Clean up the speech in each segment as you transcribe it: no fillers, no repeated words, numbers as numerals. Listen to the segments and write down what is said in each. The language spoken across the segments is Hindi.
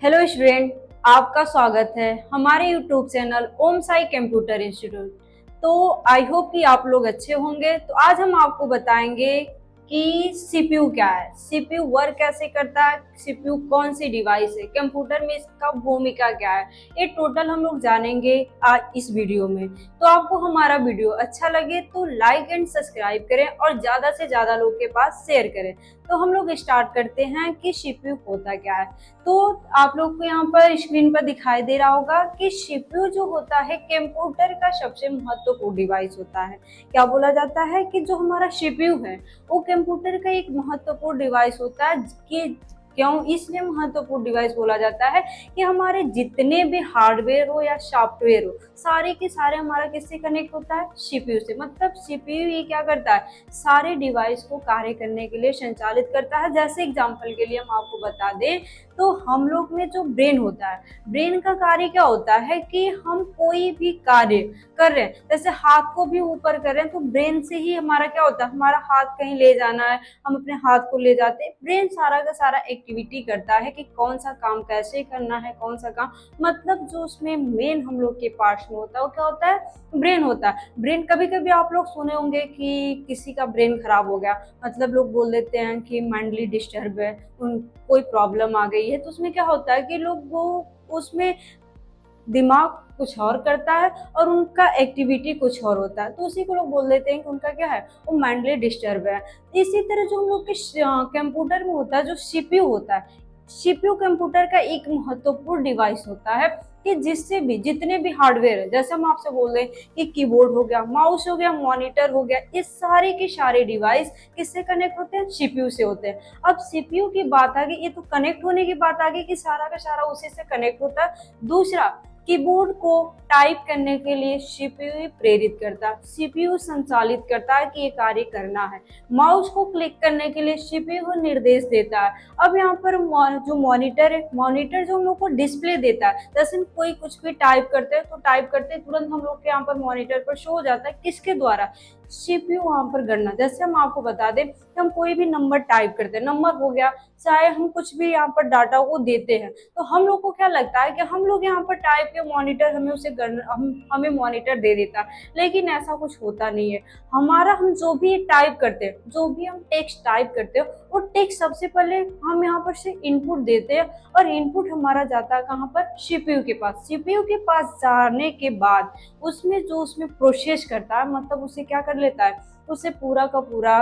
हेलो स्टूडेंट, आपका स्वागत है हमारे यूट्यूब चैनल ओम साई कंप्यूटर इंस्टीट्यूट। तो आई होप कि आप लोग अच्छे होंगे। तो आज हम आपको बताएंगे कि सीपीयू क्या है, सीपीयू वर्क कैसे करता है, सीपीयू कौन सी डिवाइस है, कंप्यूटर में इसका भूमिका क्या है, ये टोटल हम लोग जानेंगे आज इस वीडियो में। तो आपको हमारा वीडियो अच्छा लगे तो लाइक एंड सब्सक्राइब करें और ज्यादा से ज्यादा लोग के पास शेयर करें। तो हम लोग स्टार्ट करते हैं कि सीपीयू होता क्या है। तो आप लोग को यहाँ पर स्क्रीन पर दिखाई दे रहा होगा कि सीपीयू जो होता है कंप्यूटर का सबसे महत्वपूर्ण डिवाइस होता है। क्या बोला जाता है कि जो हमारा सीपीयू है वो कंप्यूटर का एक महत्वपूर्ण डिवाइस होता है। कि क्यों इसलिए महत्वपूर्ण डिवाइस बोला जाता है कि हमारे जितने भी हार्डवेयर हो या सॉफ्टवेयर हो सारे के सारे हमारा किससे कनेक्ट होता है, सीपीयू से। मतलब सीपीयू ये क्या करता है, सारे डिवाइस को कार्य करने के लिए संचालित करता है। जैसे एग्जांपल के लिए हम आपको बता दें तो हम लोग में जो ब्रेन होता है, ब्रेन का कार्य क्या होता है कि हम कोई भी कार्य कर रहे हैं, जैसे हाथ को भी ऊपर कर रहे हैं तो ब्रेन से ही हमारा क्या होता है, हमारा हाथ कहीं ले जाना है हम अपने हाथ को ले जाते हैं। ब्रेन सारा का सारा एक्टिविटी करता है कि कौन सा काम कैसे करना है, कौन सा काम, मतलब जो उसमें मेन हम लोग के पार्ट्स में होता है वो क्या होता है, ब्रेन होता है। ब्रेन कभी कभी आप लोग सुने होंगे कि किसी का ब्रेन खराब हो गया, मतलब लोग बोल देते हैं कि मेंटली डिस्टर्ब है, उन कोई प्रॉब्लम आ गई है। तो उसमें क्या होता है कि लोग वो उसमें दिमाग कुछ और करता है और उनका एक्टिविटी कुछ और होता है, तो उसी को लोग बोल देते हैं कि उनका क्या है, वो मेंटली डिस्टर्ब है। इसी तरह जो हम लोग के कंप्यूटर में होता है, जो सीपीयू होता है, सीपीयू कंप्यूटर का एक महत्वपूर्ण डिवाइस होता है कि जिससे भी जितने भी हार्डवेयर है, जैसे हम आपसे बोल रहे हैं कि कीबोर्ड हो गया, माउस हो गया, मॉनिटर हो गया, इस सारे के सारे डिवाइस किससे कनेक्ट होते हैं, सीपीयू से होते हैं। अब सीपीयू की बात आ गई, ये तो कनेक्ट होने की बात आ गई कि सारा का सारा उसी से कनेक्ट होता है। दूसरा, कीबोर्ड को टाइप करने के लिए सीपीयू प्रेरित करता है, सीपीयू संचालित करता है कि ये कार्य करना है। माउस को क्लिक करने के लिए सीपीयू निर्देश देता है। अब यहाँ पर जो मॉनिटर है, मॉनिटर जो हम लोग को डिस्प्ले देता है, जैसे हम कोई कुछ भी टाइप करते हैं तो टाइप करते हैं तुरंत हम लोग के यहाँ पर मॉनिटर पर शो हो जाता है, किसके द्वारा, सीपीयू वहां पर गणना। जैसे हम आपको बता दें कि हम कोई भी नंबर टाइप करते हैं, नंबर हो गया, चाहे हम कुछ भी यहाँ पर डाटा को देते हैं, तो हम लोग को क्या लगता है कि हम लोग यहाँ पर टाइप के मॉनिटर हमें उसे हमें मॉनिटर दे देता है, लेकिन ऐसा कुछ होता नहीं है। हमारा हम जो भी टाइप करते हैं, जो भी हम टेक्स्ट टाइप करते हैं, वो टेक्स्ट सबसे पहले हम यहाँ पर से इनपुट देते हैं और इनपुट हमारा जाता है कहाँ पर, सीपीयू के पास। सीपीयू के पास जाने के बाद उसमें प्रोसेस करता है, मतलब उसे क्या कर लेता है, उसे पूरा का पूरा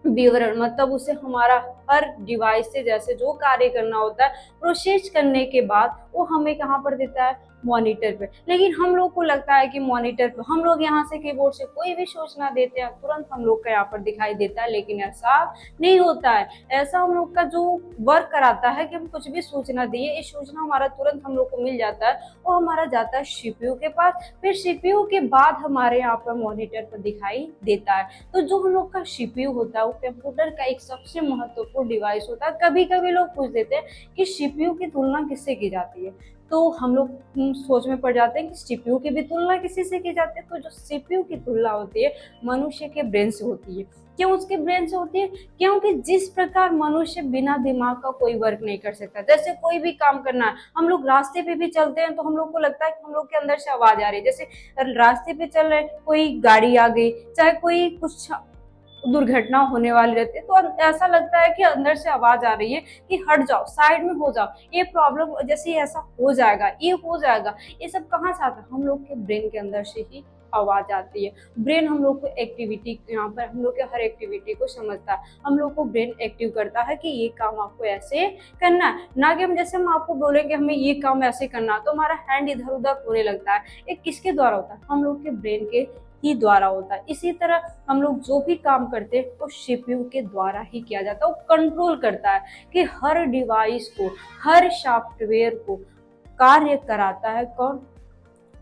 विवरण, मतलब उसे हमारा हर डिवाइस से जैसे जो कार्य करना होता है प्रोसेस करने के बाद वो हमें कहाँ पर देता है, मॉनिटर पे। लेकिन हम लोग को लगता है कि मॉनिटर पे हम लोग यहाँ से कीबोर्ड से कोई भी सूचना देते हैं तुरंत हम लोग का यहाँ पर दिखाई देता है, लेकिन ऐसा नहीं होता है। ऐसा हम लोग का जो वर्क कराता है कि हम कुछ भी सूचना दिए, ये सूचना हमारा तुरंत हम लोग को मिल जाता है, वो हमारा जाता है सीपीयू के पास, फिर सीपीयू के बाद हमारे यहाँ पर मॉनिटर पर दिखाई देता है। तो जो हम लोग का सीपीयू होता है वो कंप्यूटर का एक सबसे महत्वपूर्ण डिवाइस होता है। कभी कभी लोग पूछ देते हैं कि सीपीयू की तुलना किससे की जाती है, तो हम लोग सोच में पड़ जाते हैं कि सीपीयू की भी तुलना किसी से की जाती है। तो जो सीपीयू की तुलना होती है मनुष्य के ब्रेन से होती है। क्यों उसके ब्रेन से होती है, क्योंकि जिस प्रकार मनुष्य बिना दिमाग का कोई वर्क नहीं कर सकता, जैसे कोई भी काम करना है, हम लोग रास्ते पे भी चलते हैं तो हम लोग को लगता है कि हम लोग के अंदर से आवाज आ रही है, जैसे रास्ते पे चल रहे कोई गाड़ी आ गई, चाहे कोई कुछ दुर्घटना होने वाली रहती है, तो ऐसा लगता है कि अंदर से आवाज आ रही है कि हट जाओ, साइड में हो जाओ, ये प्रॉब्लम जैसे ऐसा हो जाएगा, ये हो जाएगा। ये सब कहाँ से आता है, हम लोग के ब्रेन के अंदर से ही आवाज आती है। ब्रेन हम लोग को एक्टिविटी, यहाँ पर हम लोग के हर एक्टिविटी को समझता है, हम लोग को ब्रेन एक्टिव करता है कि ये काम आपको ऐसे करना है, ना कि हम जैसे हम आपको बोलेंगे हमें ये काम ऐसे करना है तो हमारा हैंड इधर उधर होने लगता है। ये किसके द्वारा होता है, हम लोग के ब्रेन के ही द्वारा होता है। इसी तरह हम लोग जो भी काम करते हैं वो सीपीयू के द्वारा ही किया जाता है। वो कंट्रोल करता है कि हर डिवाइस को, हर सॉफ्टवेयर को कार्य कराता है कौन,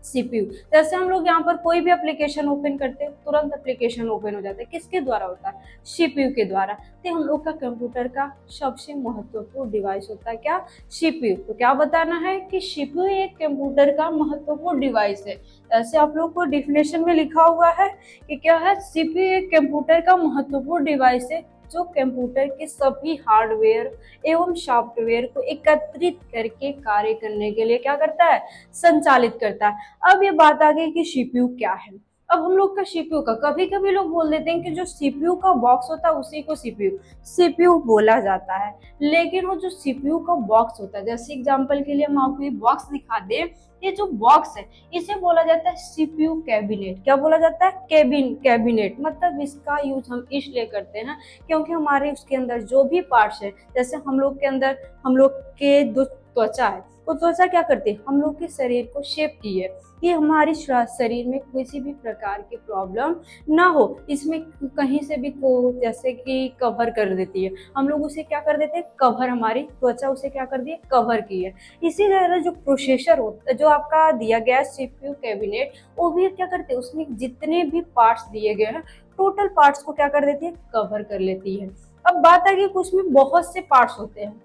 सीपीयू। जैसे हम लोग यहाँ पर कोई भी एप्लीकेशन ओपन करते हैं तुरंत एप्लीकेशन ओपन हो जाता है, किसके द्वारा होता है, सीपीयू के द्वारा। तो हम लोग का कंप्यूटर का सबसे महत्वपूर्ण डिवाइस होता है क्या, सीपीयू। तो क्या बताना है कि सीपीयू एक कंप्यूटर का महत्वपूर्ण डिवाइस है। ऐसे आप लोग को डिफिनेशन में लिखा हुआ है कि क्या है, सीपीयू एक कंप्यूटर का महत्वपूर्ण डिवाइस है जो कंप्यूटर के सभी हार्डवेयर एवं सॉफ्टवेयर को एकत्रित करके कार्य करने के लिए क्या करता है, संचालित करता है। अब ये बात आ गई कि सीपीयू क्या है। अब हम लोग का सीपीयू का, कभी कभी लोग बोल देते हैं कि जो सीपीयू का बॉक्स होता है उसी को सीपीयू सीपीयू बोला जाता है, लेकिन वो जो सीपीयू का बॉक्स होता है, जैसे एग्जांपल के लिए हम आपको ये बॉक्स दिखा दें, ये जो बॉक्स है इसे बोला जाता है सीपीयू कैबिनेट। क्या बोला जाता है, कैबिनेट। मतलब इसका यूज हम इसलिए करते हैं क्योंकि हमारे उसके अंदर जो भी पार्ट्स है, जैसे हम लोग के अंदर हम लोग के जो त्वचा है, वो त्वचा क्या करती है, हम लोग के शरीर को शेप की है। ये हमारे शरीर में किसी भी प्रकार की प्रॉब्लम ना हो, इसमें कहीं से भी जैसे कि कवर कर देती है, हम लोग उसे क्या कर देते हैं, कवर, हमारी त्वचा उसे क्या कर दी है, कवर की है। इसी तरह जो प्रोसेसर होता है, जो आपका दिया गया सीपीयू कैबिनेट, वो भी क्या करते हैं, उसमें जितने भी पार्ट्स दिए गए हैं टोटल पार्ट्स को क्या कर देती है, कवर कर लेती है। अब बात आ गई कुछ में बहुत से पार्ट्स होते हैं।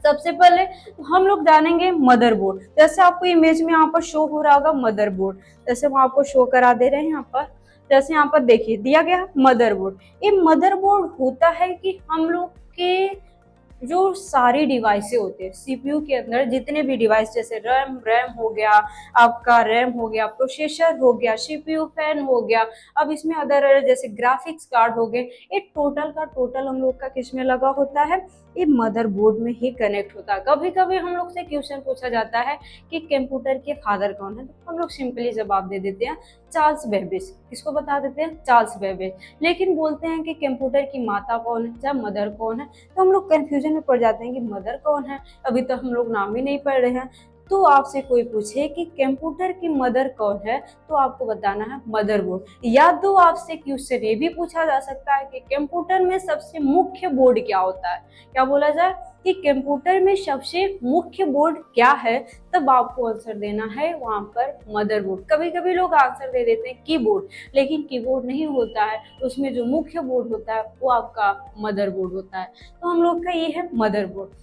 सबसे पहले हम लोग जानेंगे मदरबोर्ड। जैसे आपको इमेज में यहाँ पर शो हो रहा होगा मदरबोर्ड, जैसे हम आपको शो करा दे रहे हैं यहाँ पर। जैसे यहाँ पर देखिए दिया गया मदरबोर्ड। ये मदरबोर्ड होता है कि हम लोग के जो सारी डिवाइसें होते हैं सीपीयू के अंदर, जितने भी डिवाइस, जैसे रैम हो गया, आपका रैम हो गया, प्रोसेसर हो गया, सीपीयू फैन हो गया, अब इसमें अदर जैसे ग्राफिक्स कार्ड हो गए, ये टोटल का टोटल हम लोग का किस में लगा होता है, ये मदरबोर्ड में ही कनेक्ट होता है। कभी कभी हम लोग से क्वेश्चन पूछा जाता है कि कंप्यूटर के फादर कौन है, तो हम लोग सिंपली जवाब दे देते हैं चार्ल्स बेबेज। किसको बता देते हैं, चार्ल्स बेबेज। लेकिन बोलते हैं कि कंप्यूटर की माता कौन है, या मदर कौन है, तो हम लोग कंफ्यूजन में पड़ जाते हैं कि मदर कौन है, अभी तो हम लोग नाम ही नहीं पढ़ रहे हैं। तो आपसे कोई पूछे कि कंप्यूटर की मदर कौन है, तो आपको बताना है मदरबोर्ड। या तो आपसे क्वेश्चन ये भी पूछा जा सकता है कि कंप्यूटर में सबसे मुख्य बोर्ड क्या होता है। क्या बोला जाए कि कंप्यूटर में सबसे मुख्य बोर्ड क्या है, तब आपको आंसर देना है वहां पर मदरबोर्ड। कभी कभी लोग आंसर दे देते हैं कीबोर्ड, लेकिन कीबोर्ड नहीं होता है, उसमें जो मुख्य बोर्ड होता है वो आपका मदरबोर्ड होता है। तो हम लोग का ये है मदरबोर्ड।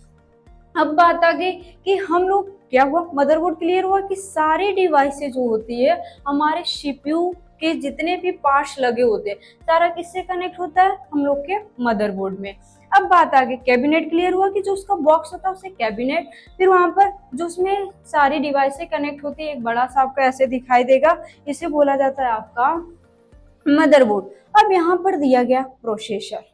अब बात आ गई कि हम लोग क्या हुआ, मदरबोर्ड क्लियर हुआ कि सारी डिवाइसेज जो होती है हमारे सीपीयू के जितने भी पार्ट्स लगे होते हैं, सारा किससे कनेक्ट होता है, हम लोग के मदरबोर्ड में। अब बात आ गई कैबिनेट क्लियर हुआ कि जो उसका बॉक्स होता है उसे कैबिनेट, फिर वहां पर जो उसमें सारी डिवाइसें कनेक्ट होती है, एक बड़ा सा आपका ऐसे दिखाई देगा, इसे बोला जाता है आपका मदरबोर्ड। अब यहाँ पर दिया गया प्रोसेसर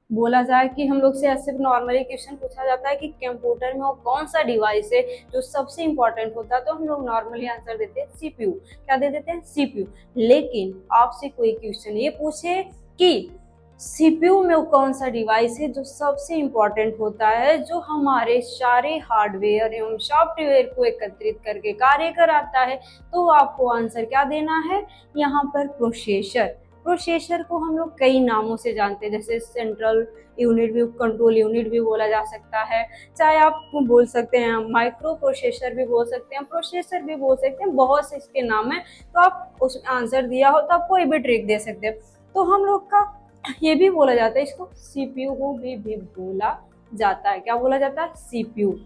बोला जाए कि हम लोग से ऐसे नॉर्मली क्वेश्चन पूछा जाता है कि कंप्यूटर में वो कौन सा डिवाइस है जो सबसे इंपॉर्टेंट होता है, तो हम लोग नॉर्मली आंसर देते हैं सीपीयू। क्या दे देते हैं, सीपीयू। लेकिन आपसे कोई क्वेश्चन ये पूछे कि सीपीयू में वो कौन सा डिवाइस है जो सबसे इंपॉर्टेंट होता है, जो हमारे सारे हार्डवेयर एवं सॉफ्टवेयर को एकत्रित करके कार्य कराता है, तो आपको आंसर क्या देना है, यहाँ पर प्रोसेसर। प्रोसेसर को हम लोग कई नामों से जानते हैं, जैसे सेंट्रल यूनिट भी, कंट्रोल यूनिट भी बोला जा सकता है, चाहे आप बोल सकते हैं माइक्रो प्रोसेसर भी बोल सकते हैं, प्रोसेसर भी बोल सकते हैं, बहुत से इसके नाम है। तो आप उस आंसर दिया हो तो आप कोई भी ट्रिक दे सकते हैं। तो हम लोग का ये भी बोला जाता है, इसको सीपीयू को भी बोला जाता है। क्या बोला जाता है, सीपीयू।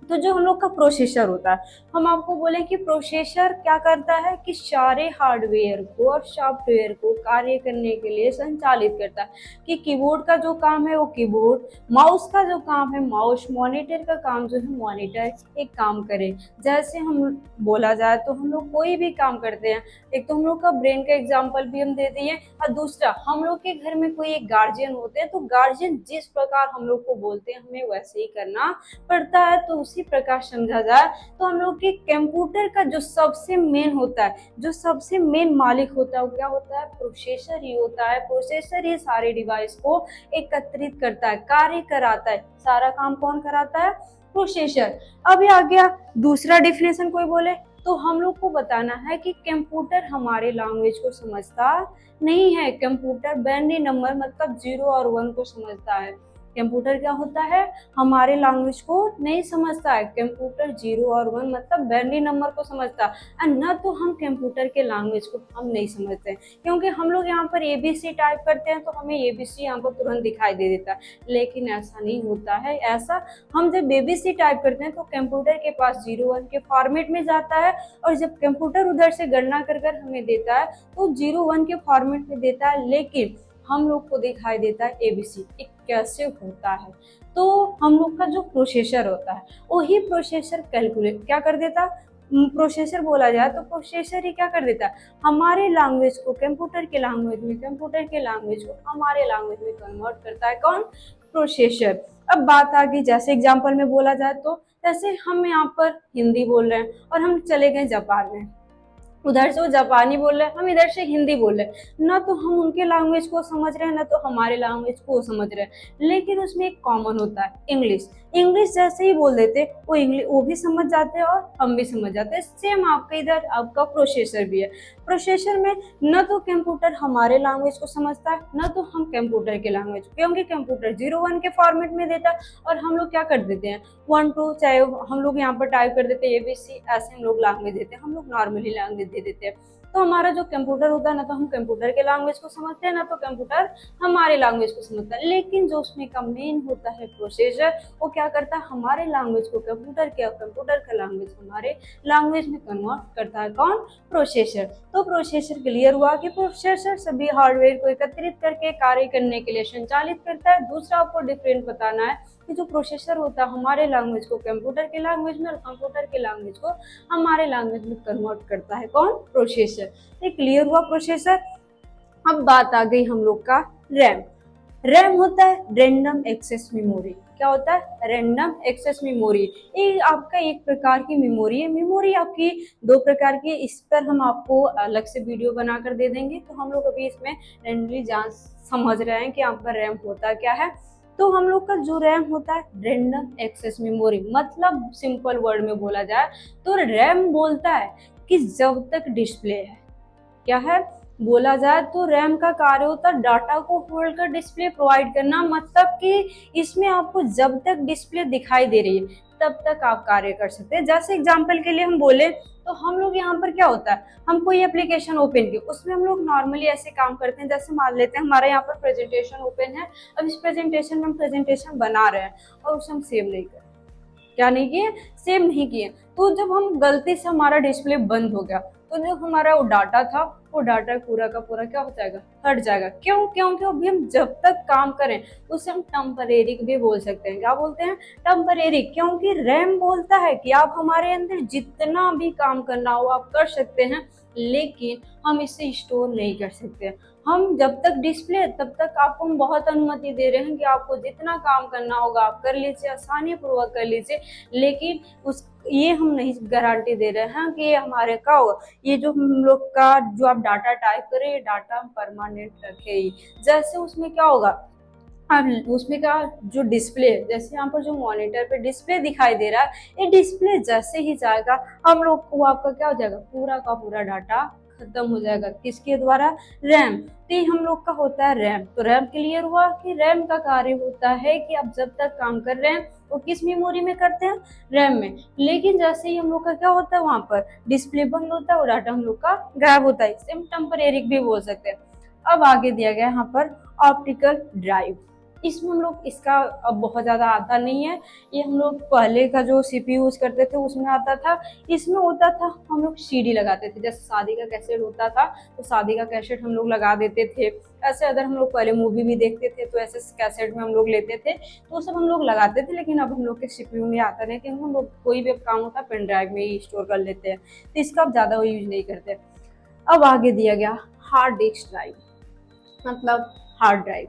तो जो हम लोग का प्रोसेसर होता है, हम आपको बोले कि प्रोसेसर क्या करता है कि सारे हार्डवेयर को और सॉफ्टवेयर को कार्य करने के लिए संचालित करता है। कि कीबोर्ड का जो काम है वो कीबोर्ड, माउस का जो काम है माउस, मॉनिटर का काम जो है मॉनिटर एक काम करे। जैसे हम बोला जाए तो हम लोग कोई भी काम करते हैं, एक तो हम लोग का ब्रेन का एग्जाम्पल भी हम दे दिए, और दूसरा हम लोग के घर में कोई एक गार्जियन होते हैं, तो गार्जियन जिस प्रकार हम लोग को बोलते हैं हमें वैसे ही करना पड़ता है। तो उसी प्रकार समझा जाए तो हम लोग के कंप्यूटर का जो सबसे मेन होता है, जो सबसे मेन मालिक होता है, वो क्या होता है, प्रोसेसर ही होता है। प्रोसेसर ही सारे डिवाइस को एकत्रित करता है, कार्य कराता है। सारा काम कौन कराता है, प्रोसेसर। अब ये आ गया दूसरा डिफिनेशन, कोई बोले तो हम लोग को बताना है कि कंप्यूटर हमारे लैंग्वेज को समझता नहीं है। कंप्यूटर बाइनरी नंबर मतलब 0 और 1 को समझता है। कंप्यूटर क्या होता है, हमारे लैंग्वेज को नहीं समझता है। कंप्यूटर 0 और 1 मतलब बाइनरी नंबर को समझता है, और न तो हम कंप्यूटर के लैंग्वेज को हम नहीं समझते हैं, क्योंकि हम लोग यहाँ पर ABC टाइप करते हैं तो हमें ABC यहाँ पर तुरंत दिखाई दे देता है। लेकिन ऐसा नहीं होता है। ऐसा हम जब ABC टाइप करते हैं तो कंप्यूटर के पास 0-1 के फॉर्मेट में जाता है, और जब कंप्यूटर उधर से गणना कर हमें देता है तो 0-1 के फॉर्मेट में देता है। लेकिन हम लोग को दिखाई देता है ABC, एक कैसे होता है। तो हम लोग का जो प्रोसेसर होता है वही प्रोसेसर कैलकुलेट क्या कर देता, प्रोसेसर बोला जाए तो प्रोसेसर ही क्या कर देता है, हमारे लैंग्वेज को कंप्यूटर के लैंग्वेज में, कंप्यूटर के लैंग्वेज को हमारे लैंग्वेज में कन्वर्ट करता है। कौन? प्रोसेसर। अब बात आ गई, जैसे एग्जांपल में बोला जाए तो जैसे हम यहाँ पर हिंदी बोल रहे हैं और हम चले गए जापान में, उधर से वो जापानी बोल रहे हैं, हम इधर से हिंदी बोल रहे हैं, ना तो हम उनके लैंग्वेज को समझ रहे हैं ना तो हमारे लैंग्वेज को समझ रहे हैं, लेकिन उसमें एक कॉमन होता है इंग्लिश। इंग्लिश जैसे ही बोल देते वो इंग्लिश वो भी समझ जाते हैं और हम भी समझ जाते हैं। सेम आपका इधर आपका प्रोसेसर भी है। प्रोसेसर में न तो कंप्यूटर हमारे लैंग्वेज को समझता है न तो हम कंप्यूटर के लैंग्वेज, क्योंकि कंप्यूटर 0-1 के फॉर्मेट में देता है और हम लोग क्या कर देते हैं 1-2, चाहे हम लोग यहाँ पर टाइप कर देते हैं ABC, ऐसे हम लोग लैंग्वेज देते हैं, हम लोग नॉर्मली लैंग्वेज दे देते हैं। तो हमारा जो कंप्यूटर होता है ना तो हम कंप्यूटर के लैंग्वेज को समझते हैं ना तो कंप्यूटर हमारे लैंग्वेज को समझता है, लेकिन जो उसमें का मेन होता है प्रोसेसर, वो क्या करता है हमारे लैंग्वेज को कंप्यूटर के और कंप्यूटर का लैंग्वेज हमारे लैंग्वेज में कन्वर्ट करता है। कौन? प्रोसेसर। तो प्रोसेसर क्लियर हुआ कि प्रोसेसर सभी हार्डवेयर को एकत्रित करके कार्य करने के लिए संचालित करता है। दूसरा आपको डिफरेंट बताना है कि जो प्रोसेसर होता है हमारे लैंग्वेज को कंप्यूटर के लैंग्वेज में और कंप्यूटर के लैंग्वेज को हमारे लैंग्वेज में कन्वर्ट करता है। कौन? प्रोसेसर। ये क्लियर हुआ प्रोसेसर। अब बात आ गई हम लोग का रैम। रैम होता है रैंडम एक्सेस मेमोरी। क्या होता है? Random access memory. ये आपका एक प्रकार की मेमोरी है। मेमोरी आपकी दो प्रकार की है, इस पर हम आपको अलग से वीडियो बनाकर दे देंगे। तो हम लोग अभी इसमें रैंडमली जान समझ रहे हैं कि आपका रैम होता क्या है। तो हम लोग का जो रैम होता है रैंडम एक्सेस मेमोरी, मतलब सिंपल वर्ड में बोला जाए तो रैम बोलता है कि जब तक डिस्प्ले है, क्या है बोला जाए तो रैम का कार्य होता है डाटा को होल्ड कर डिस्प्ले प्रोवाइड करना, मतलब कि इसमें आपको जब तक डिस्प्ले दिखाई दे रही है तब तक आप कार्य कर सकते हैं। जैसे एग्जांपल के लिए हम बोले तो हम लोग यहाँ पर क्या होता है, हम कोई एप्लीकेशन ओपन किए, उसमें हम लोग नॉर्मली ऐसे काम करते हैं, जैसे मान लेते हैं हमारा यहाँ पर प्रेजेंटेशन ओपन है, अब इस प्रेजेंटेशन में हम प्रेजेंटेशन बना रहे हैं और उसे हम सेव नहीं कर, क्या नहीं किए, सेव नहीं किए। तो जब हम गलती से हमारा डिस्प्ले बंद हो गया तो जो हमारा वो डाटा था वो डाटा पूरा का पूरा क्या हो जाएगा, हट जाएगा। क्यों? क्योंकि अभी हम जब तक काम करें उसे हम टेम्परेरी भी बोल सकते हैं। क्या बोलते हैं? टेम्परेरी। क्योंकि रैम बोलता है कि आप हमारे अंदर जितना भी काम करना हो आप कर सकते हैं, लेकिन हम इसे स्टोर नहीं कर सकते। हम जब तक डिस्प्ले तब तक आपको हम बहुत अनुमति दे रहे हैं कि आपको जितना काम करना होगा आप कर लीजिए, आसानी पूर्वक कर लीजिए, लेकिन उस ये हम नहीं गारंटी दे रहे हैं कि ये हमारे का होगा। ये जो हम लोग का जो आप डाटा टाइप करें ये डाटा हम परमानेंट रखे ही, जैसे उसमें क्या होगा, अब उसमें का जो डिस्प्ले, जैसे यहाँ पर जो मॉनिटर पे डिस्प्ले दिखाई दे रहा है, ये डिस्प्ले जैसे ही जाएगा हम लोग को आपका क्या हो जाएगा, पूरा का पूरा डाटा खत्म हो जाएगा। किसके द्वारा? रैम। तो ये हम लोग का होता है रैम। तो रैम क्लियर हुआ कि रैम का कार्य होता है कि आप जब तक काम कर रहे हैं वो किस मेमोरी में करते हैं, रैम में। लेकिन जैसे ही हम लोग का क्या होता है वहां पर डिस्प्ले बंद होता है वो डाटा हम लोग का गायब होता है, इसे हम टेम्परेरी भी बोल सकते हैं। अब आगे दिया गया यहाँ पर ऑप्टिकल ड्राइव। इसमें हम लोग इसका अब बहुत ज़्यादा आता नहीं है, ये हम लोग पहले का जो CPU यूज करते थे उसमें आता था। इसमें होता था हम लोग CD लगाते थे, जैसे शादी का कैसेट होता था तो शादी का कैसेट हम लोग लगा देते थे। ऐसे अगर हम लोग पहले मूवी भी देखते थे तो ऐसे कैसेट में हम लोग लेते थे, तो सब हम लोग लगाते थे। लेकिन अब हम लोग के CPU में आता नहीं, क्योंकि हम लोग कोई भी काम होता है पेन ड्राइव में ही स्टोर कर लेते हैं, तो इसका अब ज़्यादा यूज नहीं करते। अब आगे दिया गया हार्ड डिस्क ड्राइव, मतलब हार्ड ड्राइव।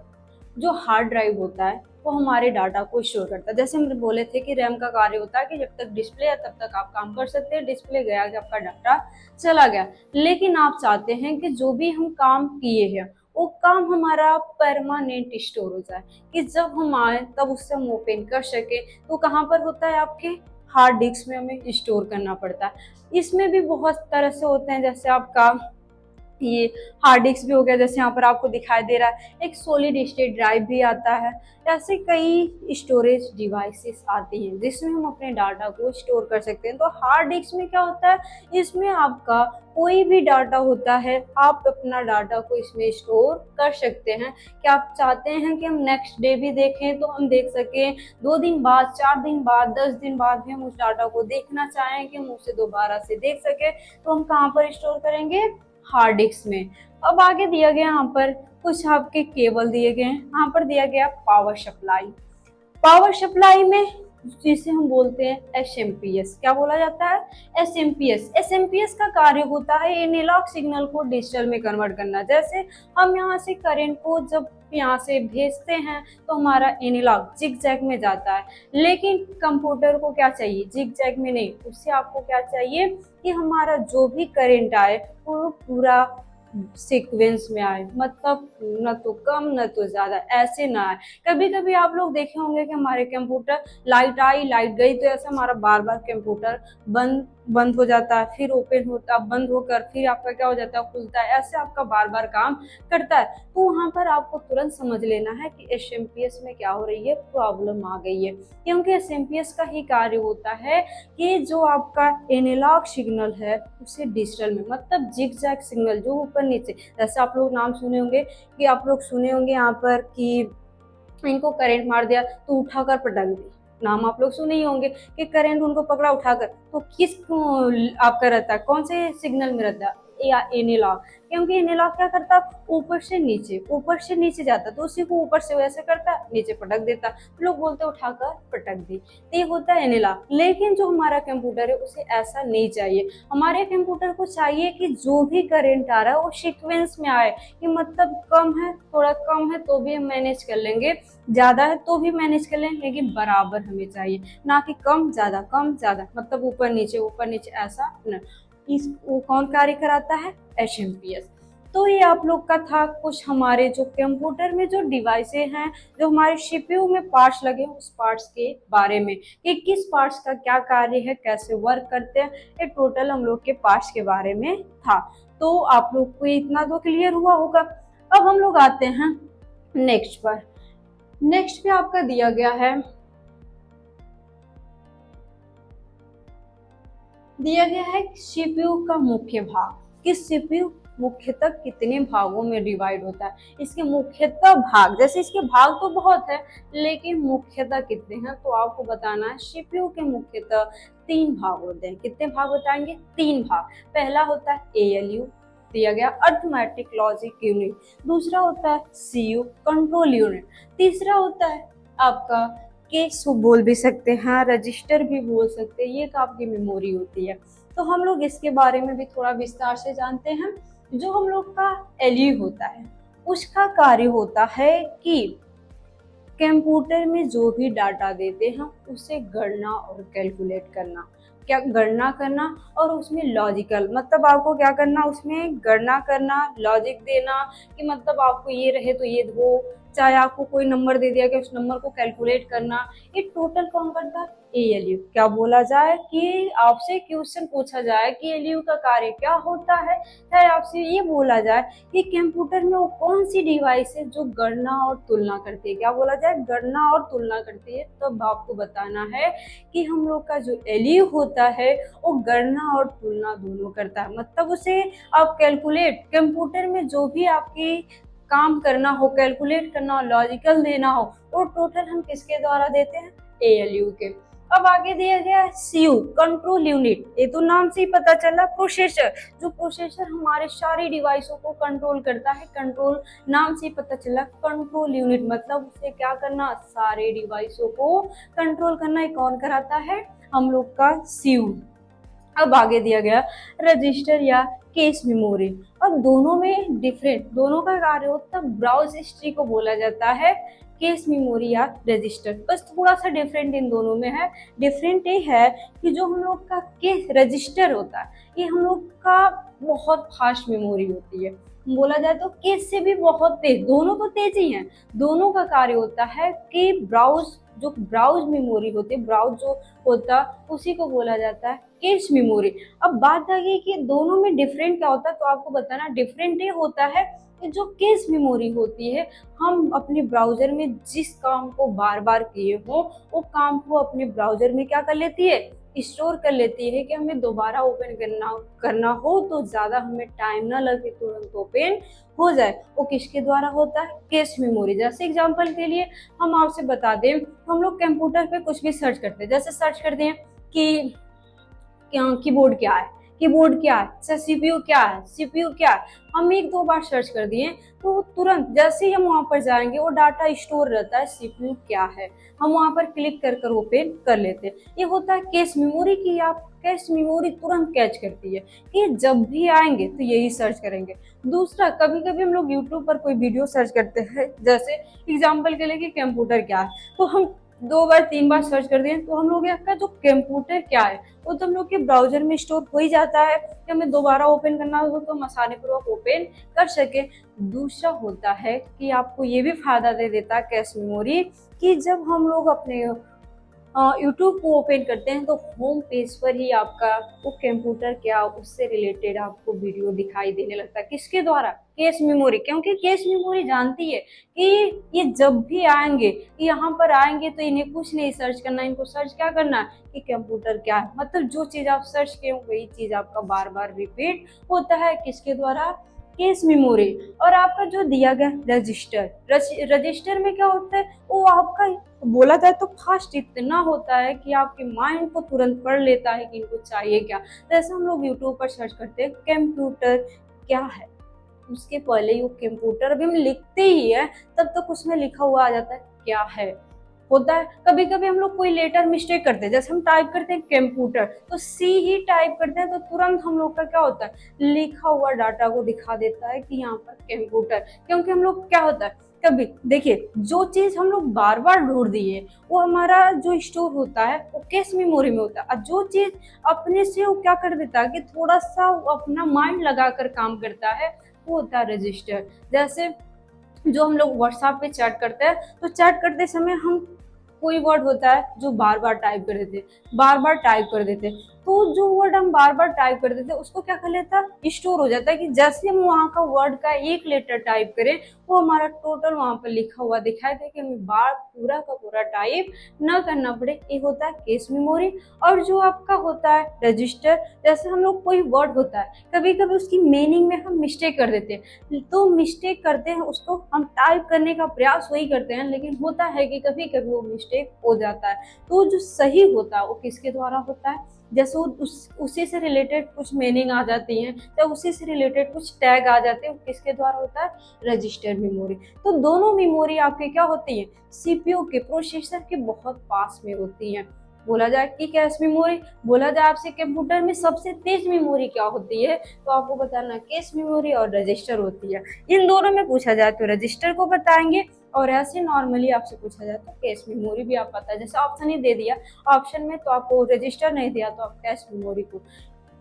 जो हार्ड ड्राइव होता है वो हमारे डाटा को स्टोर करता है। जैसे हम बोले थे कि रैम का कार्य होता है कि जब तक डिस्प्ले है तब तक आप काम कर सकते हैं, डिस्प्ले गया कि आपका डाटा चला गया। लेकिन आप चाहते हैं कि जो भी हम काम किए हैं वो काम हमारा परमानेंट स्टोर हो जाए, कि जब हम आए तब उससे हम ओपन कर सके। तो कहाँ पर होता है? आपके हार्ड डिस्क में हमें स्टोर करना पड़ता है। इसमें भी बहुत तरह से होते हैं, जैसे आपका ये हार्ड डिस्क भी हो गया, जैसे यहाँ पर आपको दिखाई दे रहा है, एक सॉलिड स्टेट ड्राइव भी आता है। ऐसे कई स्टोरेज डिवाइसेस आती हैं जिसमें हम अपने डाटा को स्टोर कर सकते हैं। तो हार्ड डिस्क में क्या होता है, इसमें आपका कोई भी डाटा होता है, आप अपना डाटा को इसमें स्टोर कर सकते हैं। कि आप चाहते हैं कि हम नेक्स्ट डे भी देखें तो हम देख सकें, 2 दिन बाद, 4 दिन बाद, 10 दिन बाद भी हम उस डाटा को देखना चाहें कि हम उसे दोबारा से देख सकें, तो हम कहाँ पर स्टोर करेंगे? हार्ड डिस्क में। अब आगे दिया गया यहाँ पर कुछ आपके केबल दिए गए हैं, यहाँ पर दिया गया पावर सप्लाई। पावर सप्लाई में जिसे हम बोलते हैं एसएमपीएस, क्या बोला जाता है? एसएमपीएस। एसएमपीएस का कार्य होता है एनालॉग सिग्नल को डिजिटल में कन्वर्ट करना। जैसे हम यहाँ से करंट को जब यहाँ से भेजते हैं तो हमारा एनालॉग जिग जैग में जाता है, लेकिन कंप्यूटर को क्या चाहिए? जिग जैग में नहीं, उससे आपको क्या चाहिए कि हमारा जो भी करंट आए वो पूरा सीक्वेंस में आए, मतलब न तो कम न तो ज्यादा, ऐसे ना आए। कभी कभी आप लोग देखे होंगे कि हमारे कंप्यूटर लाइट आई लाइट गई तो ऐसा हमारा बार बार कंप्यूटर बंद बंद हो जाता है, फिर ओपन होता है, बंद होकर फिर आपका क्या हो जाता है? खुलता है। ऐसे आपका बार बार काम करता है। तो वहां पर आपको तुरंत समझ लेना है कि एसएमपीएस में क्या हो रही है, प्रॉब्लम आ गई है। क्योंकि एसएमपीएस का ही कार्य होता है कि जो आपका एनालॉग सिग्नल है उसे डिजिटल में, मतलब जिग जैग सिग्नल जो ऊपर नीचे, जैसे आप लोग नाम सुने होंगे कि आप लोग सुने होंगे यहाँ पर कि इनको करंट मार दिया तो उठाकर पटक दी। नाम आप लोग सुने ही होंगे कि करंट उनको पकड़ा उठाकर, तो किस आपका रहता है, कौन से सिग्नल में रहता है? या एनालॉग। क्योंकि एनालॉग क्या करता है? ऊपर से नीचे जाता, तो उसी को ऊपर से वैसे करता, नीचे पटक देता, लोग बोलते उठाकर पटक दी। तो ये होता है एनालॉग। लेकिन जो हमारा कंप्यूटर है उसे ऐसा नहीं चाहिए। हमारे कंप्यूटर को चाहिए कि जो भी करंट आ रहा है वो सीक्वेंस में आए, कि मतलब कम है, थोड़ा कम है तो भी हम मैनेज कर लेंगे, ज्यादा है तो भी मैनेज कर लेंगे, लेकिन बराबर हमें चाहिए, ना कि कम ज्यादा, मतलब ऊपर नीचे ऐसा न। इस वो कौन कार्य कराता है? एसएमपीएस। तो ये आप लोग का था कुछ हमारे जो कंप्यूटर में जो डिवाइसेज हैं, जो हमारे सीपीयू में पार्ट्स लगे हैं, उस पार्ट्स के बारे में कि किस पार्ट्स का क्या कार्य है, कैसे वर्क करते हैं, ये टोटल हम लोग के पार्ट्स के बारे में था। तो आप लोग को इतना तो क्लियर हुआ होगा। अब हम लोग आते हैं नेक्स्ट पर। नेक्स्ट पे आपका दिया गया है सीपीयू का मुख्य भाग। कि सीपीयू मुख्यतः कितने भागों में डिवाइड होता है, इसके मुख्यतः भाग, जैसे इसके भाग तो बहुत है लेकिन मुख्यतः कितने हैं, तो आपको बताना है। सीपीयू के मुख्यतः 3 भाग होते हैं। कितने भाग बताएंगे? 3 भाग। पहला होता है एएलयू, दिया गया अर्थमेटिक लॉजिक यूनिट। दूसरा होता है सीयू, कंट्रोल यूनिट। तीसरा होता है आपका केस बोल भी सकते हैं, रजिस्टर भी बोल सकते हैं, ये तो आपकी मेमोरी होती है। तो हम लोग इसके बारे में भी थोड़ा विस्तार से जानते हैं। जो हम लोग का एलयू होता है उसका कार्य होता है कि कंप्यूटर में जो भी डाटा देते हैं उसे गणना और कैलकुलेट करना, क्या गणना करना, और उसमें लॉजिकल, मतलब आपको क्या करना, उसमें गणना करना, लॉजिक देना, कि मतलब आपको ये रहे तो ये हो, चाहे आपको कोई नंबर दे दिया कि उस नंबर को कैलकुलेट करना, ये टोटल कौन करता है? एएलयू। क्या बोला जाए कि आपसे क्वेश्चन पूछा जाए कि एएलयू का कार्य क्या होता है, चाहे आपसे ये बोला जाए कि कंप्यूटर में वो कौन सी डिवाइस है जो गणना और तुलना करती है, क्या बोला जाए? गणना और तुलना करती है। तो आपको बताना है कि हम लोग का जो एएलयू होता है वो गणना और तुलना दोनों करता है। मतलब उसे आप कैलकुलेट, कंप्यूटर में जो भी आपकी काम करना हो, कैलकुलेट करना हो, लॉजिकल देना हो, वो टोटल हम किसके द्वारा देते हैं? एएलयू के। अब आगे दिया गया है सीयू, कंट्रोल यूनिट। ये तो नाम से ही पता चला, प्रोसेसर। जो प्रोसेसर हमारे सारी डिवाइसों को कंट्रोल करता है, कंट्रोल नाम से ही पता चला, कंट्रोल यूनिट मतलब उसे क्या करना? सारे डिवाइसों को कंट्रोल करना। ये कौन कराता है? हम लोग का सीयू। अब आगे दिया गया रजिस्टर या केस मेमोरी। अब दोनों में डिफरेंट, दोनों का कार्य होता है, ब्राउज हिस्ट्री को बोला जाता है केस मेमोरी या रजिस्टर। बस थोड़ा सा डिफरेंट इन दोनों में है। डिफरेंट ये है कि जो हम लोग का केस रजिस्टर होता है ये हम लोग का बहुत फास्ट मेमोरी होती है, बोला जाए तो केस से भी बहुत तेज, दोनों तो तेज ही हैं। दोनों का कार्य होता है कि ब्राउज, जो ब्राउज मेमोरी होती है, ब्राउज जो होता उसी को बोला जाता है केस मेमोरी। अब बात आ गई कि दोनों में डिफरेंट क्या होता है, तो आपको बताना डिफरेंट ये होता है कि जो केस मेमोरी होती है, हम अपने ब्राउजर में जिस काम को बार बार किए हो वो काम को अपने ब्राउजर में क्या कर लेती है? स्टोर कर लेती है, कि हमें दोबारा ओपन करना हो तो ज्यादा हमें टाइम ना लगे, तुरंत ओपन हो जाए। वो किसके द्वारा होता है? Case memory. जैसे एग्जांपल के लिए हम आपसे बता दें, हम लोग कंप्यूटर पे कुछ भी सर्च करते हैं, जैसे सर्च करते हैं कि कीबोर्ड क्या है, कीबोर्ड क्या है, अच्छा सीपीयू क्या है, सीपीयू क्या है, हम एक दो बार सर्च कर दिए तो तुरंत जैसे ही हम वहां पर जाएंगे वो डाटा स्टोर रहता है सीपीयू क्या है, हम वहां पर क्लिक कर कर ओपन कर लेते हैं। ये होता है कैश मेमोरी की, आप कैश मेमोरी तुरंत कैच करती है कि जब भी आएंगे तो यही सर्च करेंगे। दूसरा, कभी कभी हम लोग यूट्यूब पर कोई वीडियो सर्च करते हैं, जैसे एग्जाम्पल के लिए कि कंप्यूटर क्या है, तो हम दो बार तीन बार सर्च कर दिए तो हम लोग का जो कंप्यूटर क्या है वो तो हम लोग के ब्राउजर में स्टोर हो ही जाता है कि हमें दोबारा ओपन करना हो तो हम आसानी पूर्वक ओपन कर सके। दूसरा होता है कि आपको ये भी फायदा दे देता है कैश मेमोरी कि जब हम लोग अपने यूट्यूब को ओपन करते हैं तो होम पेज पर ही आपका वो कंप्यूटर क्या उससे रिलेटेड आपको वीडियो दिखाई देने लगता है। किसके द्वारा, कैश मेमोरी, क्योंकि कैश मेमोरी जानती है कि ये जब भी आएंगे, यहाँ पर आएंगे तो इन्हें कुछ नहीं सर्च करना, इनको सर्च क्या करना है कि कंप्यूटर क्या है, मतलब जो चीज आप सर्च किए वही चीज आपका बार बार रिपीट होता है। किसके द्वारा, केस मेमोरी। और आपका जो दिया गया रजिस्टर, रजिस्टर में क्या होता है, वो आपका बोला जाए तो फास्ट इतना होता है कि आपके माइंड को तुरंत पढ़ लेता है कि इनको चाहिए क्या। जैसे हम लोग यूट्यूब पर सर्च करते हैं कंप्यूटर क्या है, उसके पहले ही वो कंप्यूटर अभी हम लिखते ही है तब तक उसमें लिखा हुआ आ जाता है क्या है। होता है कभी कभी हम लोग कोई लेटर मिस्टेक करते हैं, जैसे हम टाइप करते हैं कंप्यूटर तो सी ही टाइप करते हैं तो तुरंत हम लोग का क्या होता है लिखा हुआ डाटा को दिखा देता है कि यहाँ पर कंप्यूटर। क्योंकि हम लोग क्या होता है, कभी देखिए जो चीज हम लोग बार बार ढूंढ दिए वो हमारा जो स्टोर होता है वो कैश मेमोरी में होता है, और जो चीज अपने से वो क्या कर देता है कि थोड़ा सा वो अपना माइंड लगाकर काम करता है वो होता है रजिस्टर। जैसे जो हम लोग व्हाट्सएप पे चैट करते हैं तो चैट करते समय हम कोई वर्ड होता है जो बार बार टाइप कर देते, बार बार टाइप कर देते, तो जो वर्ड हम बार बार टाइप कर देते उसको क्या कर लेता स्टोर हो जाता है कि जैसे हम वहाँ का वर्ड का एक लेटर टाइप करें वो हमारा टोटल वहाँ पर लिखा हुआ दिखाई दे कि हमें बार पूरा का पूरा टाइप न करना पड़े। ये होता है केस मेमोरी। और जो आपका होता है रजिस्टर, जैसे हम लोग कोई वर्ड होता है कभी कभी उसकी मीनिंग में हम मिस्टेक कर देते हैं, तो मिस्टेक करते हैं उसको हम टाइप करने का प्रयास वही करते हैं, लेकिन होता है कि कभी कभी वो मिस्टेक हो जाता है, तो जो सही होता है वो किसके द्वारा होता है, जैसे वो उसी से रिलेटेड कुछ मीनिंग आ जाती है या उसी से रिलेटेड कुछ टैग आ जाते हैं, वो किसके द्वारा होता है रजिस्टर मेमोरी। तो दोनों मेमोरी आपके क्या होती है सीपीयू के प्रोसेसर के बहुत पास में होती है। बोला जाए कि कैश मेमोरी, बोला जाए आपसे कंप्यूटर में सबसे तेज मेमोरी क्या होती है तो आपको बताना कैश मेमोरी और रजिस्टर होती है। इन दोनों में पूछा जाए तो रजिस्टर को बताएंगे, और ऐसे नॉर्मली आपसे पूछा जाए तो कैश मेमोरी भी आप पता है, जैसे ऑप्शन ही दे दिया ऑप्शन में तो आपको रजिस्टर नहीं दिया तो आप कैश मेमोरी को।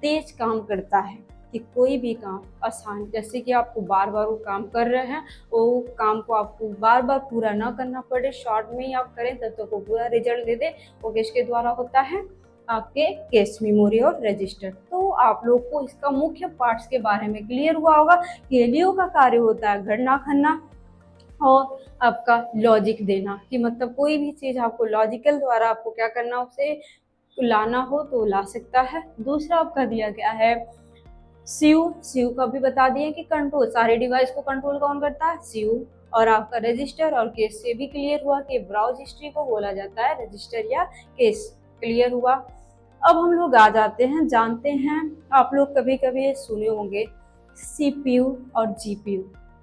तेज काम करता है कि कोई भी काम आसान, जैसे कि आपको बार बार वो काम कर रहे हैं वो काम को आपको बार बार पूरा ना करना पड़े, शॉर्ट में ही आप करें तब तक वो पूरा रिजल्ट दे दे, वो किसके द्वारा होता है आपके कैश मेमोरी और रजिस्टर। तो आप लोग को इसका मुख्य पार्ट्स के बारे में क्लियर हुआ होगा कि एलईओ का कार्य होता है गणना करना और आपका लॉजिक देना, कि मतलब कोई भी चीज आपको लॉजिकल द्वारा आपको क्या करना उसे लाना हो तो ला सकता है। दूसरा आपका दिया गया है सीयू, सीयू का भी बता दिए कि कंट्रोल सारे डिवाइस को कंट्रोल कौन करता है सीयू। और आपका रजिस्टर और केस से भी क्लियर हुआ कि ब्राउज हिस्ट्री को बोला जाता है रजिस्टर या केस, क्लियर हुआ। अब हम लोग आ जाते हैं, जानते हैं आप लोग कभी कभी सुने होंगे सीपीयू और जीपीयू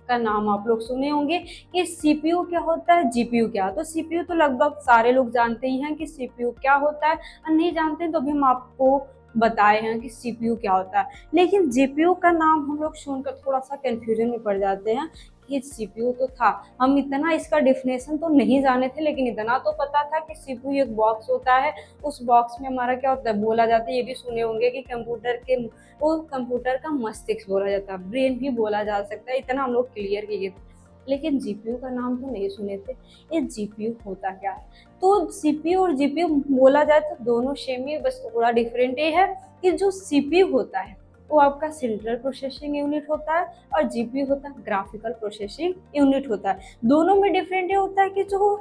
का नाम आप लोग सुने होंगे कि सीपीयू क्या होता है जीपीयू क्या। तो सीपीयू तो लगभग सारे लोग जानते ही हैं कि सीपीयू क्या होता है, और नहीं जानते तो भी हम आपको बताए हैं कि सीपीयू क्या होता है। लेकिन जीपीयू का नाम हम लोग सुनकर थोड़ा सा कंफ्यूजन में पड़ जाते हैं कि सीपीयू तो था, हम इतना इसका डेफिनेशन तो नहीं जाने थे, लेकिन इतना तो पता था कि सीपीयू एक बॉक्स होता है, उस बॉक्स में हमारा क्या होता है बोला जाता है, ये भी सुने होंगे कि कंप्यूटर के वो कंप्यूटर का मस्तिष्क बोला जाता है, ब्रेन भी बोला जा सकता है, इतना हम लोग क्लियर किए थे। लेकिन जीपीयू का नाम तो नहीं सुने थे। ये जीपीयू होता क्या है, तो सीपीयू और जीपीयू बोला जाए तो दोनों सेम ही, बस थोड़ा डिफरेंट ये है कि जो सीपीयू होता है वो आपका सेंट्रल प्रोसेसिंग यूनिट होता है और जीपीयू होता है ग्राफिकल प्रोसेसिंग यूनिट होता है। दोनों में डिफरेंट ये होता है कि जो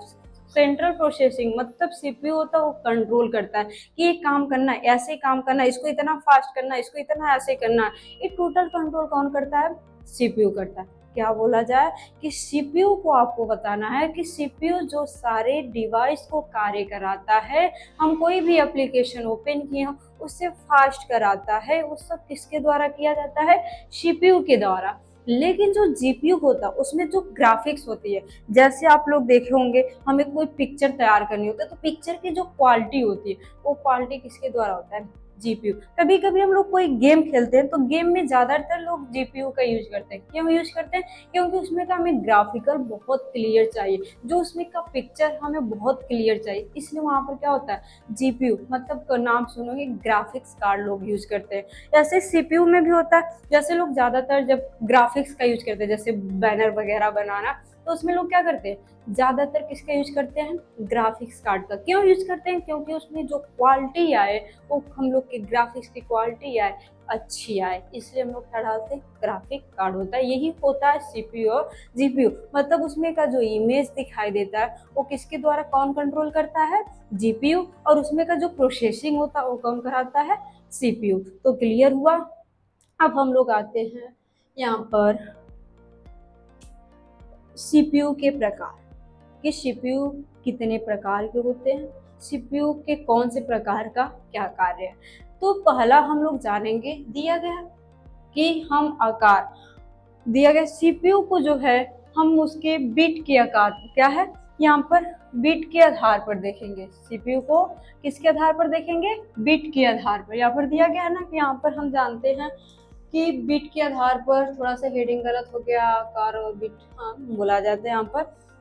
सेंट्रल प्रोसेसिंग मतलब सीपीयू होता है वो कंट्रोल करता है कि ये काम करना है, ऐसे काम करना है, इसको इतना फास्ट करना है, इसको इतना ऐसे करना है, ये टोटल कंट्रोल कौन करता है सीपीयू करता है। क्या बोला जाए कि सीपीयू को आपको बताना है कि सीपीयू जो सारे डिवाइस को कार्य कराता है, हम कोई भी एप्लीकेशन ओपन किए हो उससे फास्ट कराता है, वो सब किसके द्वारा किया जाता है, सीपीयू के द्वारा। लेकिन जो जीपीयू होता है उसमें जो ग्राफिक्स होती है, जैसे आप लोग देखे होंगे हमें कोई पिक्चर तैयार करनी होती है तो पिक्चर की जो क्वालिटी होती है वो क्वालिटी किसके द्वारा होता है, जीपीयू। कभी कभी हम लोग कोई गेम खेलते हैं तो गेम में ज्यादातर लोग जीपीयू का यूज करते हैं। क्यों यूज करते हैं, क्योंकि उसमें का हमें ग्राफिकल बहुत क्लियर चाहिए, जो उसमें का पिक्चर हमें बहुत क्लियर चाहिए, इसलिए वहां पर क्या होता है, जीपीयू मतलब नाम सुनोगे ग्राफिक्स कार्ड लोग यूज करते हैं। ऐसे सीपीयू में भी होता है, जैसे लोग ज्यादातर जब ग्राफिक्स का यूज करते हैं जैसे बैनर वगैरह बनाना, तो उसमें लोग क्या करते हैं, ज्यादातर किसका यूज करते हैं, ग्राफिक्स कार्ड का। क्यों यूज करते हैं, क्योंकि उसमें जो क्वालिटी आए वो हम लोग की ग्राफिक्स की क्वालिटी आए अच्छी आए, इसलिए हम लोग क्या डालते हैं, ग्राफिक कार्ड होता है। यही होता है सीपीयू और जीपीयू, मतलब उसमें का जो इमेज दिखाई देता है वो किसके द्वारा कौन कंट्रोल करता है, जीपीयू, और उसमें का जो प्रोसेसिंग होता है वो कौन कराता है, सीपीयू। तो क्लियर हुआ। अब हम लोग आते हैं यहाँ पर सीपीयू के प्रकार, कि सीपीयू कितने प्रकार के होते हैं, सीपीयू के कौन से प्रकार का क्या कार्य है। तो पहला हम लोग जानेंगे, दिया गया कि हम आकार, दिया गया सीपीयू को जो है हम उसके बिट के आकार क्या है, यहाँ पर बिट के आधार पर देखेंगे, सीपीयू को किसके आधार पर देखेंगे, बिट के आधार पर। यहाँ पर दिया गया है ना कि यहाँ पर हम जानते हैं कि बिट के आधार पर, थोड़ा सा हेडिंग गलत हो गया, आकार और बिट हाँ बोला जाता है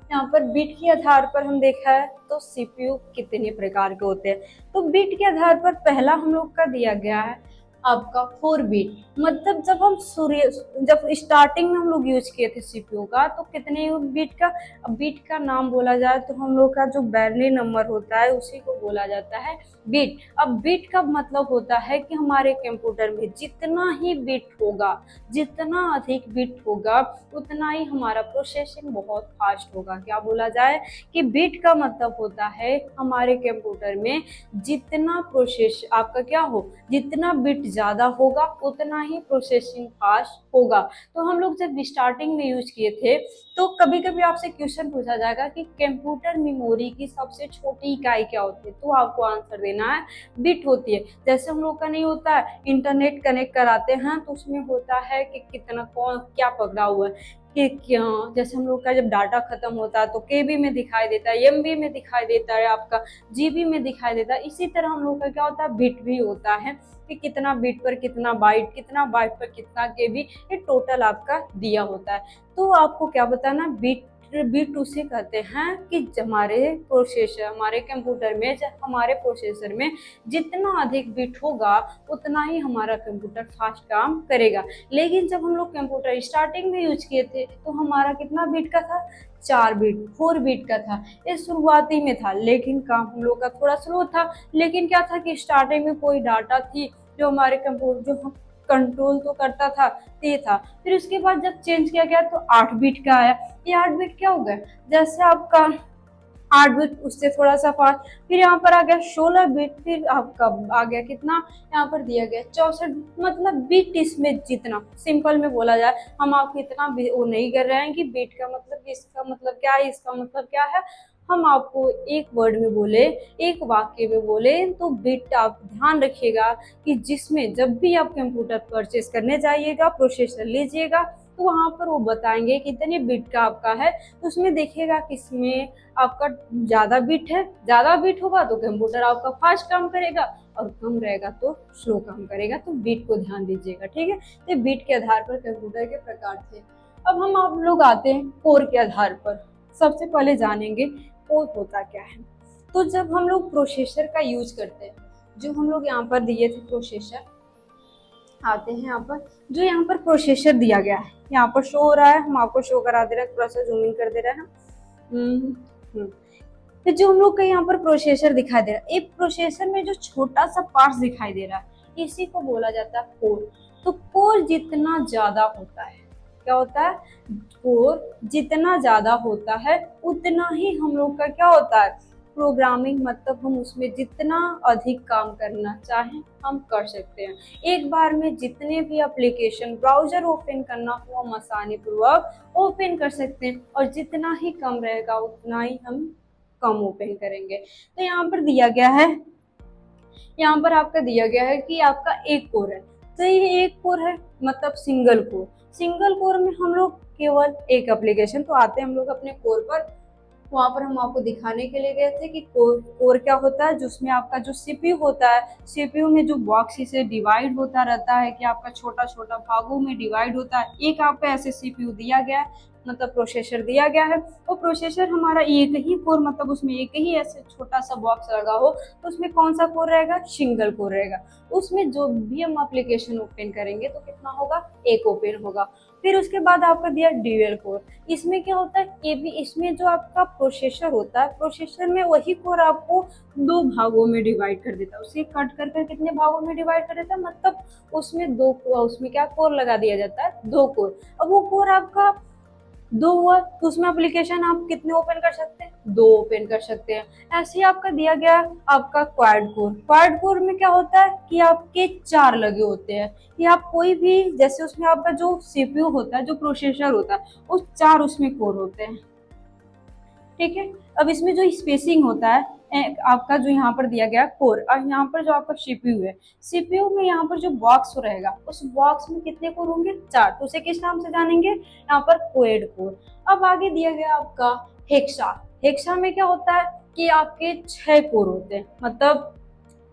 यहाँ पर बिट के आधार पर हम देखा है तो सीपीयू कितने प्रकार के होते हैं। तो बिट के आधार पर पहला हम लोग का दिया गया है आपका 4 बिट, मतलब जब स्टार्टिंग में हम लोग यूज किए थे सीपीयू का तो कितने बिट का, बिट का नाम बोला जाए तो हम लोग का जो बाइनरी नंबर होता है उसी को बोला जाता है बिट। अब बिट का मतलब होता है कि हमारे कंप्यूटर में जितना ही बिट होगा, जितना अधिक बिट होगा उतना ही हमारा प्रोसेसिंग बहुत फास्ट होगा। क्या बोला जाए कि बिट का मतलब होता है हमारे कंप्यूटर में जितना प्रोसेस आपका क्या हो, जितना बिट ज्यादा होगा उतना ही प्रोसेसिंग फास्ट होगा। तो हम लोग जब स्टार्टिंग में यूज किए थे तो कभी कभी आपसे क्वेश्चन पूछा जाएगा कि कंप्यूटर मेमोरी की सबसे छोटी इकाई क्या होती है, तो आपको आंसर देना है बिट होती है। जैसे हम लोग का नहीं होता है इंटरनेट कनेक्ट कराते हैं तो उसमें होता है कि कितना कौन क्या पकड़ा हुआ है, कि क्या, जैसे हम लोग का जब डाटा खत्म होता है तो केबी में दिखाई देता है, एमबी में दिखाई देता है, आपका जीबी में दिखाई देता है। इसी तरह हम लोग का क्या होता है, बिट भी होता है कि कितना बिट पर कितना बाइट, कितना बाइट पर कितना केबी, ये टोटल आपका दिया होता है। तो आपको क्या बताना, बिट बिट उसे कहते हैं कि हमारे प्रोसेसर, हमारे कंप्यूटर में, हमारे प्रोसेसर में जितना अधिक बिट होगा उतना ही हमारा कंप्यूटर फास्ट काम करेगा। लेकिन जब हम लोग कंप्यूटर स्टार्टिंग में यूज किए थे तो हमारा कितना बिट का था, 4 बिट 4 बिट का था, ये शुरुआती में था, लेकिन काम हम लोग का थोड़ा स्लो था। लेकिन क्या था कि स्टार्टिंग में कोई डाटा थी जो हमारे कंप्यूटर जो कंट्रोल तो करता था, ये था। फिर उसके बाद जब चेंज किया गया तो 8 बिट का आया। ये 8 बिट क्या हो गया, जैसे आपका 8 बिट उससे थोड़ा सा फास्ट, फिर यहाँ पर आ गया 16 बिट, फिर आपका आ गया कितना, यहाँ पर दिया गया 64। मतलब बिट इसमें जितना सिंपल में बोला जाए, हम आपको इतना वो नहीं कर रहे हैं कि बिट का मतलब इसका मतलब क्या है, इसका मतलब क्या है, हम आपको एक वर्ड में बोले, एक वाक्य में बोले तो बिट आप ध्यान रखिएगा कि जिसमें जब भी आप कंप्यूटर परचेस करने जाइएगा, प्रोसेसर लीजिएगा तो वहां पर वो बताएंगे कितने बिट का आपका है, तो उसमें देखिएगा किसमें आपका ज्यादा बिट है, ज्यादा बिट होगा तो कंप्यूटर आपका फास्ट काम करेगा और कम रहेगा तो स्लो काम करेगा। तो बिट को ध्यान दीजिएगा, ठीक है। तो बिट के आधार पर कंप्यूटर के प्रकार थे। अब हम आप लोग आते हैं कोर के आधार पर। सबसे पहले जानेंगे कोर होता क्या है। तो जब हम लोग प्रोसेसर का यूज करते हैं, जो हम लोग यहाँ पर दिए थे प्रोसेसर, आते हैं यहाँ पर, जो यहाँ पर प्रोसेसर दिया गया है यहाँ पर शो हो रहा है, हम आपको शो करा दे रहे हैं, थोड़ा सा जूम इन कर दे रहे हैं। तो जो हम लोग का यहाँ पर प्रोसेसर दिखाई दे रहा है, एक प्रोसेसर में जो छोटा सा पार्ट दिखाई दे रहा है इसी को बोला जाता है कोर। तो कोर जितना ज्यादा होता है, क्या होता है, कोर जितना ज्यादा होता है उतना ही हम लोग का क्या होता है, प्रोग्रामिंग मतलब हम उसमें जितना अधिक काम करना चाहें हम कर सकते हैं। एक बार में जितने भी एप्लीकेशन ब्राउज़र ओपन करना हो हम आसानी पूर्वक ओपन कर सकते हैं, और जितना ही कम रहेगा उतना ही हम कम ओपन करेंगे। तो यहाँ पर दिया गया है, यहाँ पर आपका दिया गया है कि आपका एक कोर है, तो ये एक कोर है मतलब सिंगल कोर। सिंगल कोर में हम लोग केवल एक एप्लीकेशन, तो आते हैं हम लोग अपने कोर पर। वहाँ पर हम आपको दिखाने के लिए गए थे कि कोर क्या होता है, जिसमें आपका जो सीपीयू होता है, सीपीयू में जो बॉक्स से डिवाइड होता रहता है कि आपका छोटा छोटा भागों में डिवाइड होता है। एक आपका ऐसे सीपीयू दिया गया है, मतलब प्रोसेसर दिया गया है, वो प्रोसेसर हमारा एक ही कोर, मतलब उसमें एक ही ऐसे छोटा सा बॉक्स लगा हो, तो उसमें कौन सा कोर रहेगा, सिंगल कोर रहेगा। उसमें जो भी हम एप्लीकेशन ओपन करेंगे तो कितना होगा, एक ओपन होगा। फिर उसके बाद आपका दिया ड्यूअल कोर। इसमें क्या होता है, ये भी इसमें जो आपका प्रोसेसर होता है, प्रोसेसर में वही कोर आपको दो भागों में डिवाइड कर देता है, उसे कट कर कर कितने भागों में डिवाइड कर देता है, मतलब उसमें क्या कोर लगा दिया जाता है, दो कोर। अब वो कोर आपका दो हुआ तो उसमें एप्लीकेशन आप कितने ओपन कर सकते हैं, दो ओपन कर सकते हैं। ऐसे ही आपका दिया गया आपका क्वाड कोर। क्वाड कोर में क्या होता है कि आपके चार लगे होते हैं, कि आप कोई भी, जैसे उसमें आपका जो सीपीयू होता है, जो प्रोसेसर होता है, उस चार उसमें कोर होते हैं, ठीक है। अब इसमें जो स्पेसिंग होता है आपका जो यहाँ पर दिया गया कोर, और यहाँ पर जो आपका सीपीयू है, सीपीयू में यहाँ पर जो बॉक्स रहेगा उस बॉक्स में कितने कोर होंगे, चार, तो उसे किस नाम से जानेंगे, यहाँ पर क्वाड कोर। अब आगे दिया गया आपका हेक्सा। हेक्सा में क्या होता है कि आपके 6 कोर होते हैं, मतलब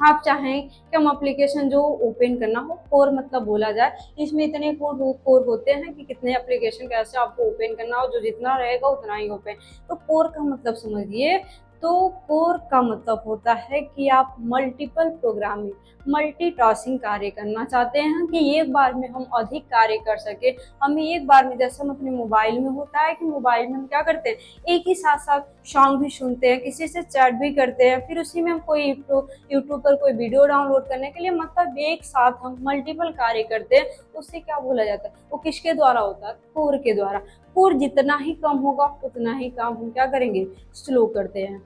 आप चाहें कि हम एप्लीकेशन जो ओपन करना हो, कोर मतलब बोला जाए, इसमें इतने कोर होते हैं कि कितने एप्लीकेशन कैसे आपको ओपन करना हो, जो जितना रहेगा उतना ही ओपन। तो कोर का मतलब समझिए, तो कोर का मतलब होता है कि आप मल्टीपल प्रोग्रामिंग, मल्टीटास्किंग कार्य करना चाहते हैं, कि एक बार में हम अधिक कार्य कर सके। हमें एक बार में, जैसे हम अपने मोबाइल में होता है कि मोबाइल में हम क्या करते हैं, एक ही साथ साथ सॉन्ग भी सुनते हैं, किसी से चैट भी करते हैं, फिर उसी में हम कोई यूट्यूब पर कोई वीडियो डाउनलोड करने के लिए, मतलब एक साथ हम मल्टीपल कार्य करते हैं, उससे क्या बोला जाता है, वो किसके द्वारा होता है, कोर के द्वारा। कोर जितना ही कम होगा उतना ही काम हम क्या करेंगे, स्लो करते हैं।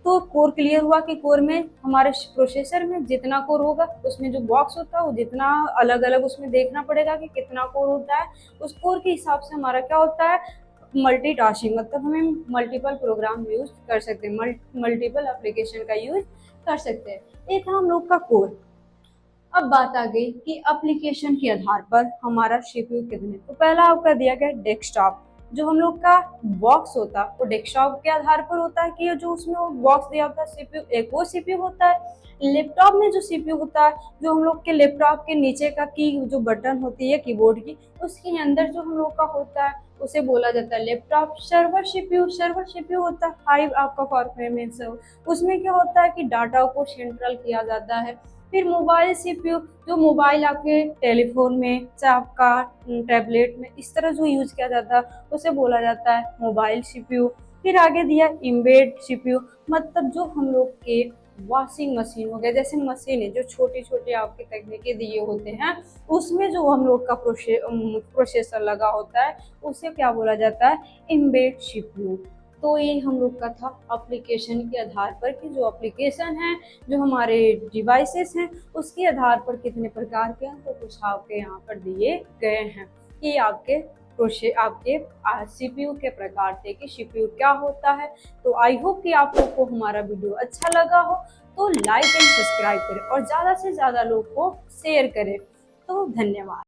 तो कोर क्लियर हुआ कि कोर में हमारे प्रोसेसर में जितना कोर होगा, उसमें जो बॉक्स होता है वो जितना अलग अलग उसमें देखना पड़ेगा कि कितना कोर होता है, उस कोर के हिसाब से हमारा क्या होता है, मल्टीटास्किंग, मतलब हमें मल्टीपल प्रोग्राम यूज कर सकते हैं, मल्टीपल एप्लीकेशन का यूज कर सकते हैं। एक हम लोग का कोर। अब बात आ गई कि एप्लीकेशन के आधार पर हमारा सीपीयू कितने, तो पहला आपका दिया गया डेस्कटॉप। जो हम लोग का बॉक्स होता है वो डेस्कटॉप के आधार पर होता है, कि जो उसमें वो बॉक्स दिया होता है सीपीयू, एक वो सीपीयू होता है। लैपटॉप में जो सीपीयू होता है, जो हम लोग के लैपटॉप के नीचे का की जो बटन होती है कीबोर्ड की, उसके अंदर जो हम लोग का होता है उसे बोला जाता है laptop. Server CPU, server CPU होता है हाई आपका परफॉर्मेंस, उसमें क्या होता है कि डाटा को सेंट्रल किया जाता है। फिर मोबाइल सीपीयू, जो मोबाइल आपके टेलीफोन में, चाहे आपका टैबलेट में, इस तरह जो यूज किया जाता है उसे बोला जाता है मोबाइल सीपीयू। फिर आगे दिया एम्बेड सीपीयू, मतलब जो हम लोग के वॉशिंग मशीन हो गया, जैसे मशीन है जो छोटी छोटी आपके तकनीकें दिए होते हैं, उसमें जो हम लोग का प्रोसेसर लगा होता है उसे क्या बोला जाता है, एम्बेड सीपीयू। तो ये हम लोग का था एप्लीकेशन के आधार पर, कि जो एप्लीकेशन है, जो हमारे डिवाइसेस हैं, उसके आधार पर कितने प्रकार के हैं, तो कुछ आपके यहाँ पर दिए गए हैं। ये आपके सीपीयू के प्रकार थे कि सीपीयू क्या होता है। तो आई होप कि आप लोग को हमारा वीडियो अच्छा लगा हो, तो लाइक एंड सब्सक्राइब करें और ज़्यादा से ज़्यादा लोग को शेयर करें। तो धन्यवाद।